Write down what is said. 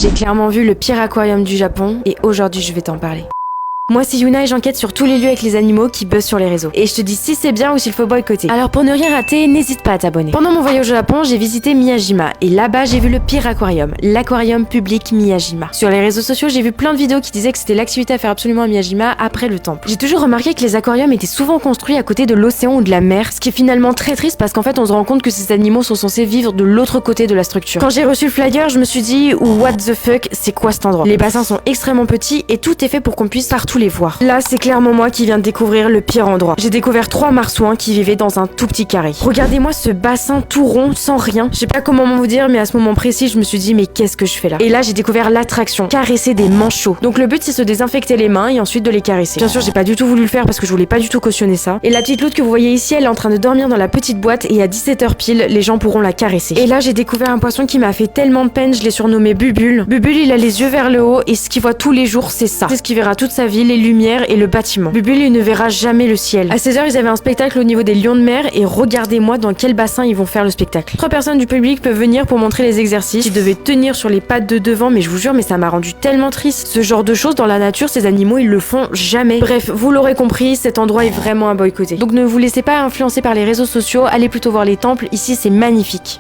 J'ai clairement vu le pire aquarium du Japon et aujourd'hui je vais t'en parler. Moi c'est Yuna et j'enquête sur tous les lieux avec les animaux qui buzzent sur les réseaux. Et je te dis si c'est bien ou s'il faut boycotter. Alors pour ne rien rater, n'hésite pas à t'abonner. Pendant mon voyage au Japon, j'ai visité Miyajima et là-bas j'ai vu le pire aquarium, l'aquarium public Miyajima. Sur les réseaux sociaux, j'ai vu plein de vidéos qui disaient que c'était l'activité à faire absolument à Miyajima après le temple. J'ai toujours remarqué que les aquariums étaient souvent construits à côté de l'océan ou de la mer, ce qui est finalement très triste parce qu'en fait on se rend compte que ces animaux sont censés vivre de l'autre côté de la structure. Quand j'ai reçu le flyer, je me suis dit what the fuck, c'est quoi cet endroit? Les bassins sont extrêmement petits et tout est fait pour qu'on puisse partout les voir. Là, c'est clairement moi qui viens de découvrir le pire endroit. J'ai découvert 3 marsouins qui vivaient dans un tout petit carré. Regardez-moi ce bassin tout rond, sans rien. Je sais pas comment vous dire, mais à ce moment précis, je me suis dit mais qu'est-ce que je fais là? Et là, j'ai découvert l'attraction, caresser des manchots. Donc le but, c'est se désinfecter les mains et ensuite de les caresser. Bien sûr, j'ai pas du tout voulu le faire parce que je voulais pas du tout cautionner ça. Et la petite loutre que vous voyez ici, elle est en train de dormir dans la petite boîte et à 17h pile, les gens pourront la caresser. Et là, j'ai découvert un poisson qui m'a fait tellement de peine, je l'ai surnommé Bubule. Bubule, il a les yeux vers le haut et ce qu'il voit tous les jours, c'est ça. C'est ce qu'il verra toute sa vie, les lumières et le bâtiment. Bubule, il ne verra jamais le ciel. À 16h, ils avaient un spectacle au niveau des lions de mer et regardez-moi dans quel bassin ils vont faire le spectacle. 3 personnes du public peuvent venir pour montrer les exercices. Ils devaient tenir sur les pattes de devant, mais je vous jure, mais ça m'a rendu tellement triste. Ce genre de choses dans la nature, ces animaux, ils le font jamais. Bref, vous l'aurez compris, cet endroit est vraiment à boycotter. Donc ne vous laissez pas influencer par les réseaux sociaux, allez plutôt voir les temples, ici c'est magnifique.